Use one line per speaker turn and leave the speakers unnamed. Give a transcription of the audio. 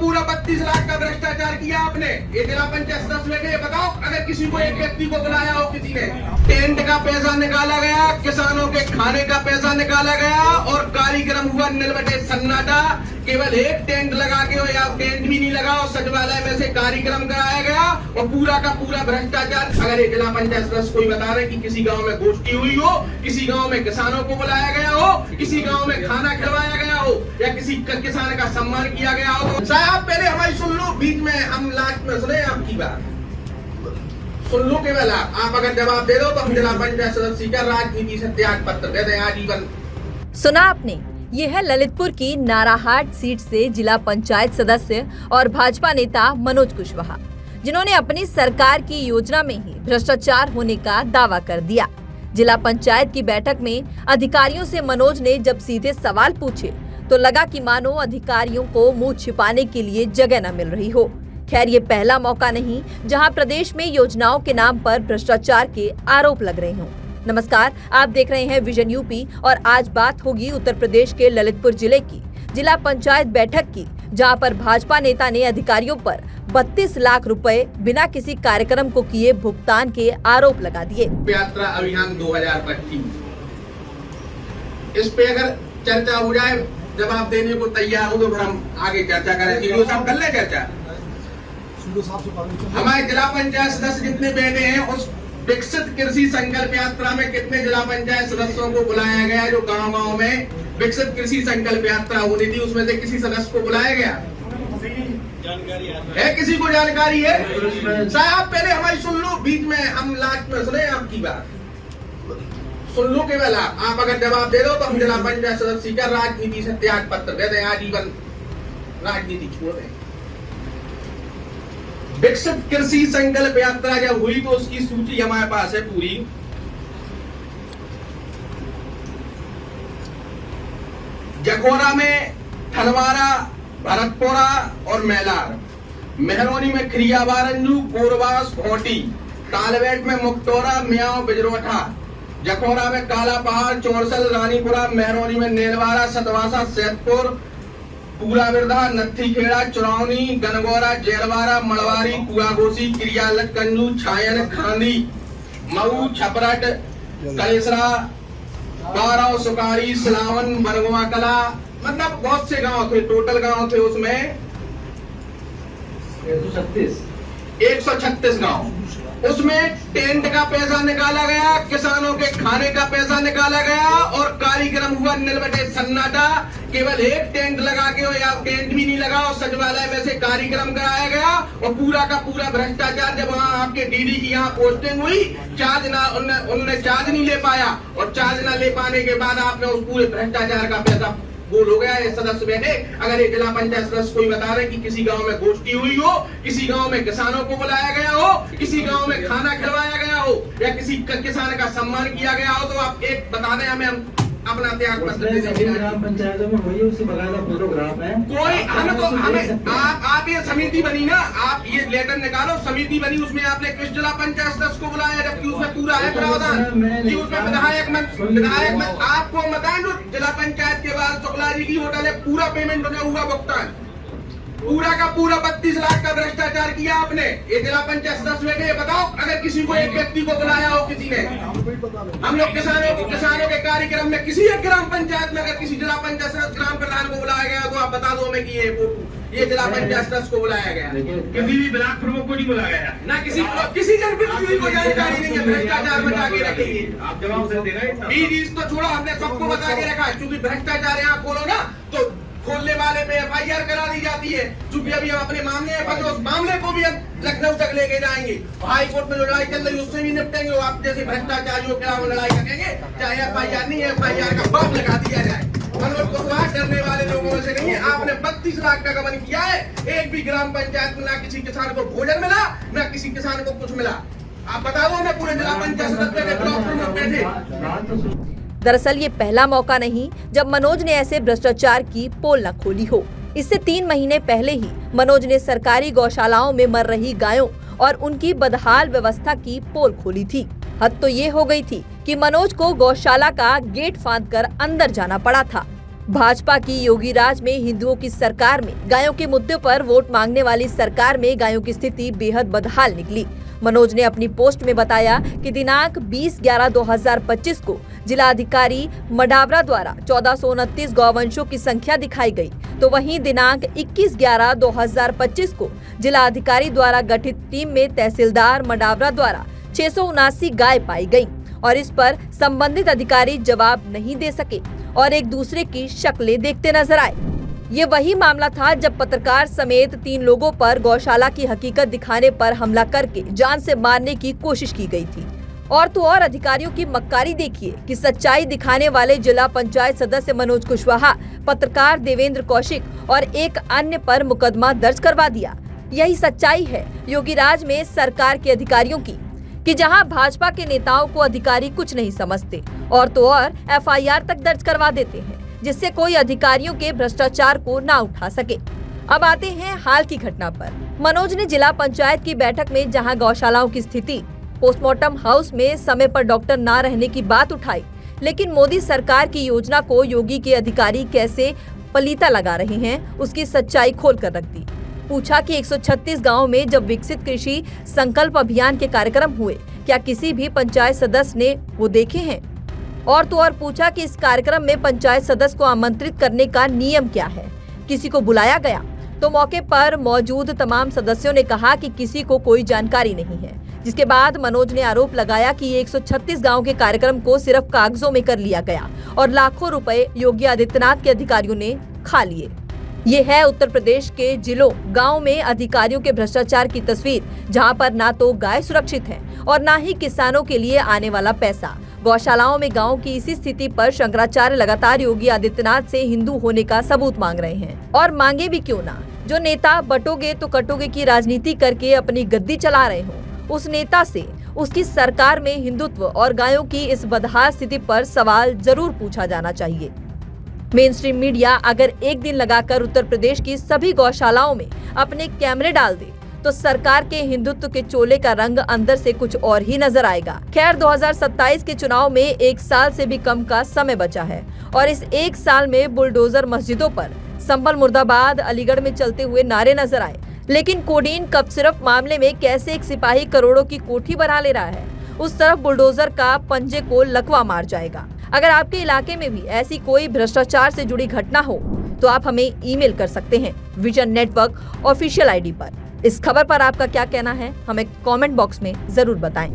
पूरा 32 लाख का भ्रष्टाचार किया आपने। ये जिला पंचायत सदस्य बैठे, बताओ अगर किसी को एक व्यक्ति को बुलाया हो किसी ने। टेंट का पैसा निकाला गया, किसानों के खाने का पैसा निकाला गया और कार्यक्रम हुआ निलबटे सन्नाटा। केवल एक टेंट लगा के या टेंट भी नहीं लगा और सचिवालय में से कार्यक्रम कराया गया और पूरा का पूरा भ्रष्टाचार। अगर ये जिला पंचायत सदस्य कोई बता रहे कि किसी गांव में गोष्ठी हुई हो, किसी गांव में किसानों को बुलाया गया हो, किसी गांव में खाना खिलवाया गया हो या किसी किसान का सम्मान किया गया हो, तो साहब पहले हमारी सुन लो, बीच में हम लास्ट में सुने आपकी बात सुन लो। केवल आप अगर जवाब दे दो तो हम जिला पंचायत सदस्य का राजनीति से त्याग पत्र दे दें आजीवन।
सुना आपने, ये है ललितपुर की नाराहाट सीट से जिला पंचायत सदस्य और भाजपा नेता मनोज कुशवाहा, जिन्होंने अपनी सरकार की योजना में ही भ्रष्टाचार होने का दावा कर दिया। जिला पंचायत की बैठक में अधिकारियों से मनोज ने जब सीधे सवाल पूछे तो लगा कि मानो अधिकारियों को मुंह छिपाने के लिए जगह न मिल रही हो। खैर, ये पहला मौका नहीं जहां प्रदेश में योजनाओं के नाम पर भ्रष्टाचार के आरोप लग रहे हों। नमस्कार, आप देख रहे हैं विजन यूपी और आज बात होगी उत्तर प्रदेश के ललितपुर जिले की जिला पंचायत बैठक की, जहां पर भाजपा नेता ने अधिकारियों पर 32 लाख रुपए बिना किसी कार्यक्रम को किए भुगतान के आरोप लगा दिए।
यात्रा अभियान 2025 इस पे अगर चर्चा हो जाए, जवाब देने को तैयार हो तो फिर हम आगे चर्चा करें। सीडीओ साहब कर ले चर्चा। हमारे जिला पंचायत सदस्य जितने बैठे हैं उस विकसित कृषि संकल्प यात्रा में कितने जिला पंचायत सदस्यों को बुलाया गया? जो गांव-गांव में विकसित कृषि संकल्प यात्रा होनी थी उसमें से किसी सदस्य को बुलाया गया है? किसी को जानकारी है? साहब पहले हमारी सुन लो, बीच में हम लास्ट में सुने आपकी बात सुन लो। केवल आप अगर जवाब दे दो तो हम जिला पंचायत सदस्य का राजनीति से त्याग पत्र दे दें आजीवन, राजनीति छोड़ दें। विकसित कृषि संकल्प यात्रा जब हुई तो उसकी सूची हमारे पास है पूरी। जखोरा में थलवारा, भरतपुरा और मैलार, मेहरौनी में खरिया बारंजू, कोरबास, भोटी, तालबेट में मुक्तौरा, म्याऊं, बिजरोठा, जखोरा में काला पहाड़, चौरसल, रानीपुरा, मेहरौनी में नेलवारा, सतवासा, सैदपुर, पूरा बिरधा, नत्थी खेड़ा, चुरावनी, गनगौरा, जेलवारा, मड़वारी, कुआघोसी, क्रियालक, कंजू, छायन, खांदी, मऊ, छपरट, कलेसरा, बाराव, सुकारी, सिलावन, बरगवा कला, मतलब बहुत से गांव थे। टोटल गांव थे उसमें 136 गांव। उसमें टेंट का पैसा निकाला गया, किसानों के खाने का पैसा निकाला गया और कार्यक्रम हुआ निलबटे सन्नाटा। केवल एक टेंट लगा के या टेंट भी नहीं लगा और सचिवालय में से कार्यक्रम कराया गया और पूरा का पूरा भ्रष्टाचार। जब वहाँ आपके डीडी की यहाँ पोस्टिंग हुई, चार्ज ना उन्होंने चार्ज नहीं ले पाया और चार्ज ना ले पाने के बाद आपने उस पूरे भ्रष्टाचार का पैसा बोल हो गया। ये सदस्य बैठे, अगर ये जिला पंचायत सदस्य कोई बता रहे कि किसी गांव में गोष्ठी हुई हो, किसी गांव में किसानों को बुलाया गया हो, किसी गांव में खाना खिलवाया गया हो या किसी किसान का सम्मान किया गया हो, तो आप एक बता दें हमें, हम अपना त्याग पत्र दे देंगे।
ग्राम पंचायतों में वही उससे बकायदा फोटोग्राफ है।
कोई हमें आप ये समिति बनी ना, आप ये लेटर निकालो, समिति बनी, उसमें आपने किस जिला पंचायत सदस्य को बुलाया जबकि उसमें पूरा है प्रावधान कि उसमें विधायक में आपको बताएं जो जिला पंचायत के बाद शुक्ला जी की होटल है, पूरा पेमेंट उन्हें हुआ भुगतान, पूरा का पूरा 32 लाख का भ्रष्टाचार किया आपने। ये जिला पंचायत सदस्य बैठे, बताओ अगर किसी को एक व्यक्ति को बुलाया हो किसी ने। हम लोग किसानों के कार्यक्रम में किसी एक ग्राम पंचायत में अगर किसी जिला पंचायत सदस्य ग्राम प्रधान को बुलाया गया तो आप बता दो हमें कि ये जिला पंचायत सदस्य को बुलाया गया।
किसी भी ब्लॉक प्रमुख को नहीं बुलाया गया
ना किसी जनप्रतिनिधि को जानकारी नहीं है। भ्रष्टाचार बचा के रखेंगे
आप जवाब से दे रहे।
बीज तो छोड़ो, हमने सबको बता के रखा है क्योंकि भ्रष्टाचार यहाँ खोलो ना तो खोलने वाले पे FIR करा दी जाती है। चूंकि अभी हम अपने मामले में फंसे, उस मामले को भी हम लखनऊ तक लेके जाएंगे, हाई कोर्ट में जो लड़ाई चल रही उससे भी निपटेंगे। आप जैसे भ्रष्टाचारियों के खिलाफ लड़ाई करेंगे, चाहे FIR नहीं है, FIR का बाप लगा दिया जाए। मनोज कुशवाहा डरने वाले लोगों में से नहीं है। आपने 32 लाख का गबन किया है, एक भी ग्राम पंचायत में ना किसी किसान को भोजन मिला, ना किसी किसान को कुछ मिला। आप बता दो, मैं पूरे जिला पंचायत सदस्य के ब्लॉक प्रमुख बैठे।
दरअसल ये पहला मौका नहीं जब मनोज ने ऐसे भ्रष्टाचार की पोल न खोली हो। इससे 3 महीने पहले ही मनोज ने सरकारी गौशालाओं में मर रही गायों और उनकी बदहाल व्यवस्था की पोल खोली थी। हद तो ये हो गई थी कि मनोज को गौशाला का गेट फांदकर अंदर जाना पड़ा था। भाजपा की योगी राज में हिंदुओं की सरकार में गायों के मुद्दे पर वोट मांगने वाली सरकार में गायों की स्थिति बेहद बदहाल निकली। मनोज ने अपनी पोस्ट में बताया कि दिनांक 20/11/2025 को जिलाधिकारी मडावरा द्वारा 1429 गौवंशों की संख्या दिखाई गई, तो वहीं दिनांक 21/11/2025 को जिलाधिकारी द्वारा गठित टीम में तहसीलदार मडावरा द्वारा 679 गाय पाई गई और इस पर संबंधित अधिकारी जवाब नहीं दे सके और एक दूसरे की शक्लें देखते नजर आए। ये वही मामला था जब पत्रकार समेत 3 लोगों पर गौशाला की हकीकत दिखाने पर हमला करके जान से मारने की कोशिश की गई थी। और तो और अधिकारियों की मक्कारी देखिए कि सच्चाई दिखाने वाले जिला पंचायत सदस्य मनोज कुशवाहा, पत्रकार देवेंद्र कौशिक और एक अन्य पर मुकदमा दर्ज करवा दिया। यही सच्चाई है योगी राज में सरकार के अधिकारियों की, कि जहां भाजपा के नेताओं को अधिकारी कुछ नहीं समझते और तो और FIR तक दर्ज करवा देते हैं, जिससे कोई अधिकारियों के भ्रष्टाचार को ना उठा सके। अब आते हैं हाल की घटना पर। मनोज ने जिला पंचायत की बैठक में जहां गौशालाओं की स्थिति, पोस्टमार्टम हाउस में समय पर डॉक्टर ना रहने की बात उठाई, लेकिन मोदी सरकार की योजना को योगी के अधिकारी कैसे पलीता लगा रहे हैं उसकी सच्चाई खोल कर रख दी। पूछा कि 136 गाँव में जब विकसित कृषि संकल्प अभियान के कार्यक्रम हुए, क्या किसी भी पंचायत सदस्य ने वो देखे हैं? और तो और पूछा कि इस कार्यक्रम में पंचायत सदस्य को आमंत्रित करने का नियम क्या है, किसी को बुलाया गया? तो मौके पर मौजूद तमाम सदस्यों ने कहा कि किसी को कोई जानकारी नहीं है। जिसके बाद मनोज ने आरोप लगाया कि 136 गांव के कार्यक्रम को सिर्फ कागजों में कर लिया गया और लाखों रुपए योगी आदित्यनाथ के अधिकारियों ने खा लिए। ये है उत्तर प्रदेश के जिलों गांव में अधिकारियों के भ्रष्टाचार की तस्वीर, जहां पर ना तो गाय सुरक्षित है और ना ही किसानों के लिए आने वाला पैसा। गौशालाओं में गांव की इसी स्थिति पर शंकराचार्य लगातार योगी आदित्यनाथ से हिंदू होने का सबूत मांग रहे हैं, और मांगे भी क्यों ना। जो नेता बटोगे तो कटोगे की राजनीति करके अपनी गद्दी चला रहे हो, उस नेता से उसकी सरकार में हिंदुत्व और गायों की इस बदहाल स्थिति पर सवाल जरूर पूछा जाना चाहिए। मेन स्ट्रीम मीडिया अगर एक दिन लगाकर उत्तर प्रदेश की सभी गौशालाओं में अपने कैमरे डाल दे तो सरकार के हिंदुत्व के चोले का रंग अंदर से कुछ और ही नजर आएगा। खैर, 2027 के चुनाव में 1 साल से भी कम का समय बचा है और इस 1 साल में बुलडोजर मस्जिदों पर संभल मुर्दाबाद अलीगढ़ में चलते हुए नारे नजर आए, लेकिन कोडीन कप सिर्फ मामले में कैसे एक सिपाही करोड़ों की कोठी बना ले रहा है, उस तरफ बुलडोजर का पंजे को लकवा मार जाएगा। अगर आपके इलाके में भी ऐसी कोई भ्रष्टाचार से जुड़ी घटना हो तो आप हमें ईमेल कर सकते हैं विजन नेटवर्क ऑफिशियल ID पर। इस खबर पर आपका क्या कहना है, हमें कमेंट बॉक्स में जरूर बताएं।